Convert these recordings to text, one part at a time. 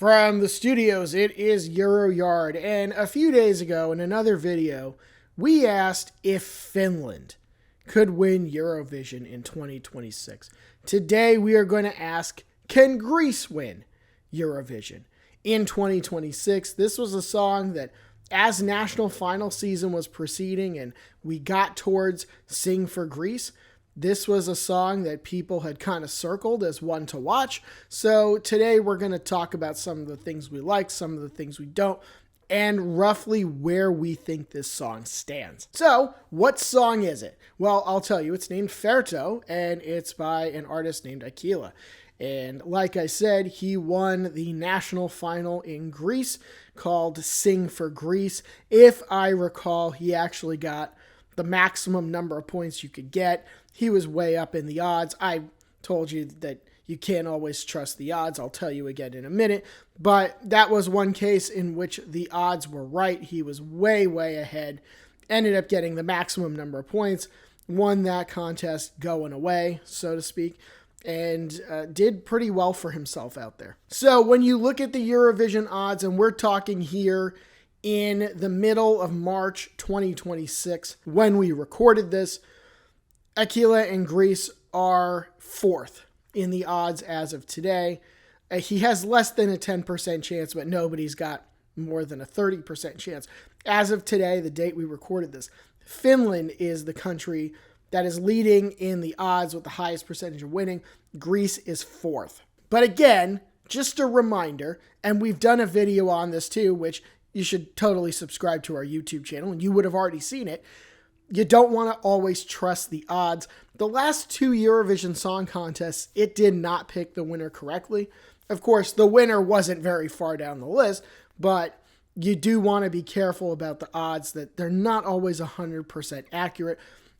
From the studios, it is Euroyard, and a few days ago in another video, we asked if Finland could win Eurovision in 2026. Today, we are going to ask, can Greece win Eurovision in 2026? This was a song that, as national final season was proceeding and we got towards Sing for Greece, this was a song that people had kind of circled as one to watch. So today we're going to talk about some of the things we like, some of the things we don't, and roughly where we think this song stands. So what song is it? Well, I'll tell you, it's named Ferto, and it's by an artist named Aquila. And like I said, he won the national final in Greece called Sing for Greece. If I recall, he actually got the maximum number of points you could get. He was way up in the odds. I told you that you can't always trust the odds. I'll tell you again in a minute. But that was one case in which the odds were right. He was way, way ahead. Ended up getting the maximum number of points. Won that contest going away, so to speak. And did pretty well for himself out there. So when you look at the Eurovision odds, and we're talking here in the middle of March 2026, when we recorded this, Aquila and Greece are fourth in the odds as of today. He has less than a 10% chance, but nobody's got more than a 30% chance. As of today, the date we recorded this, Finland is the country that is leading in the odds with the highest percentage of winning. Greece is fourth. But again, just a reminder, and we've done a video on this too, which you should totally subscribe to our YouTube channel, and you would have already seen it. You don't want to always trust the odds. The last two Eurovision Song Contests, it did not pick the winner correctly. Of course, the winner wasn't very far down the list, but you do want to be careful about the odds, that they're not always 100% accurate.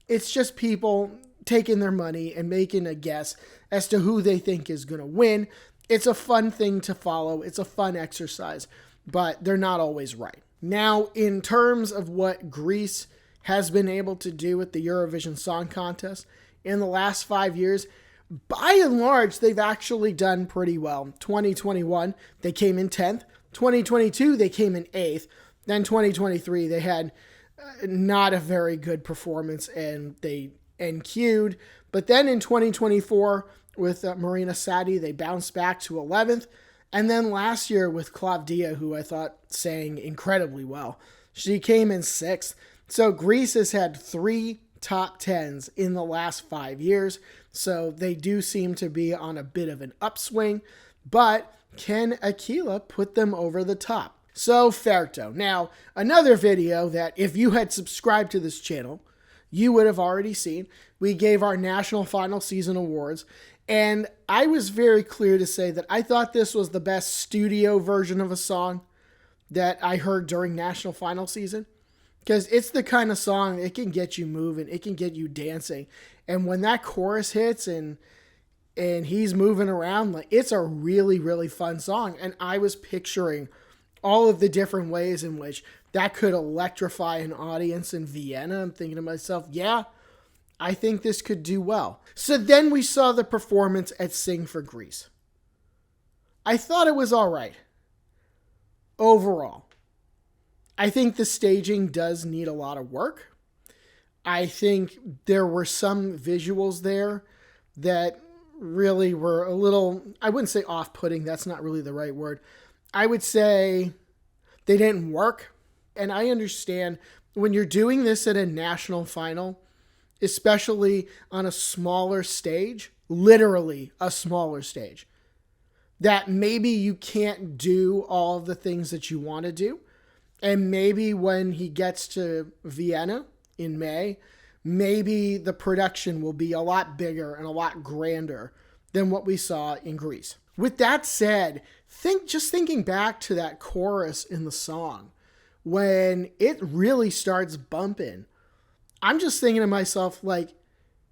It's just people taking their money and making a guess as to who they think is going to win. It's a fun thing to follow. It's a fun exercise, but they're not always right. Now, in terms of what Greece has been able to do with the Eurovision Song Contest in the last 5 years, by and large, they've actually done pretty well. 2021, they came in 10th. 2022, they came in 8th. Then 2023, they had not a very good performance and they NQ'd. But then in 2024, with Marina Sadi, they bounced back to 11th. And then last year with Klavdia, who I thought sang incredibly well, she came in 6th. So Greece has had 3 top 10s in the last 5 years. So they do seem to be on a bit of an upswing. But can Aquila put them over the top? So Ferto. Now, another video that if you had subscribed to this channel, you would have already seen. We gave our national final season awards. And I was very clear to say that I thought this was the best studio version of a song that I heard during national final season. Because it's the kind of song, it can get you moving, it can get you dancing. And when that chorus hits and he's moving around, like, it's a really, really fun song. And I was picturing all of the different ways in which that could electrify an audience in Vienna. I'm thinking to myself, yeah, I think this could do well. So then we saw the performance at Sing for Greece. I thought it was all right. Overall, I think the staging does need a lot of work. I think there were some visuals there that really were a little, I wouldn't say off-putting, that's not really the right word. I would say they didn't work. And I understand when you're doing this at a national final, especially on a smaller stage, literally a smaller stage, that maybe you can't do all of the things that you want to do. And maybe when he gets to Vienna in May, maybe the production will be a lot bigger and a lot grander than what we saw in Greece. With that said, thinking back to that chorus in the song, when it really starts bumping, I'm just thinking to myself, like,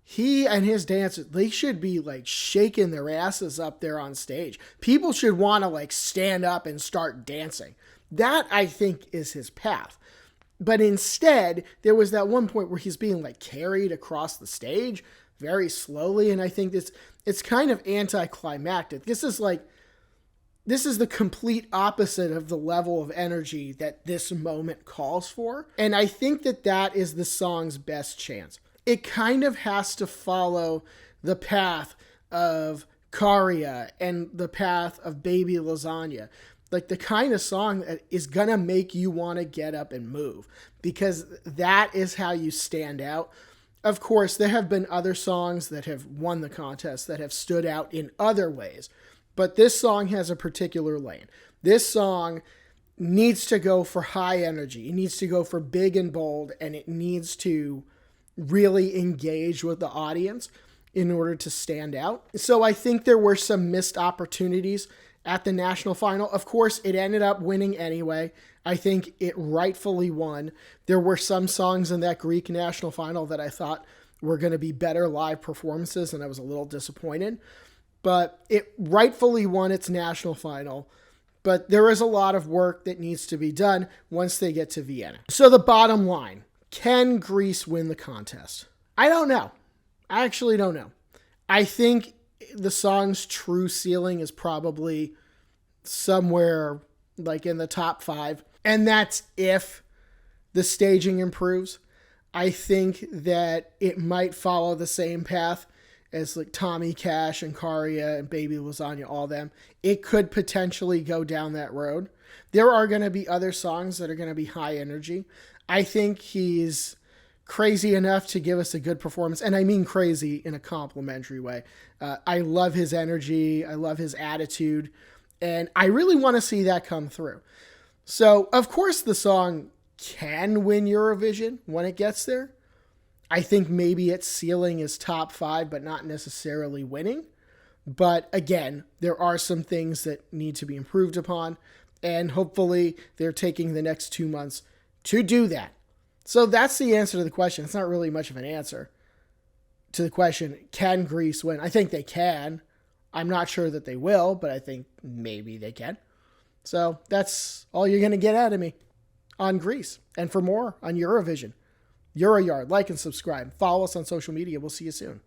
he and his dancers, they should be like shaking their asses up there on stage. People should want to like stand up and start dancing. That, I think, is his path. But instead, there was that one point where he's being like carried across the stage very slowly. And I think it's kind of anticlimactic. This is like This is the complete opposite of the level of energy that this moment calls for. And I think that that is the song's best chance. It kind of has to follow the path of Karia and the path of Baby Lasagna. Like the kind of song that is going to make you want to get up and move, because that is how you stand out. Of course, there have been other songs that have won the contest that have stood out in other ways, but this song has a particular lane. This song needs to go for high energy. It needs to go for big and bold, and it needs to really engage with the audience in order to stand out. So I think there were some missed opportunities at the national final. Of course, it ended up winning anyway. I think it rightfully won. There were some songs in that Greek national final that I thought were going to be better live performances, and I was a little disappointed. But it rightfully won its national final. But there is a lot of work that needs to be done once they get to Vienna. So the bottom line, can Greece win the contest? I don't know. I actually don't know. I think the song's true ceiling is probably somewhere like in the top 5. And that's if the staging improves. I think that it might follow the same path as like Tommy Cash and Karia and Baby Lasagna, all them. It could potentially go down that road. There are going to be other songs that are going to be high energy. I think he's crazy enough to give us a good performance. And I mean crazy in a complimentary way. I love his energy. I love his attitude. And I really want to see that come through. So, of course, the song can win Eurovision when it gets there. I think maybe its ceiling is top 5, but not necessarily winning. But again, there are some things that need to be improved upon. And hopefully they're taking the next 2 months to do that. So that's the answer to the question. It's not really much of an answer to the question, can Greece win? I think they can. I'm not sure that they will, but I think maybe they can. So that's all you're going to get out of me on Greece. And for more on Eurovision, Euroyard, like and subscribe. Follow us on social media. We'll see you soon.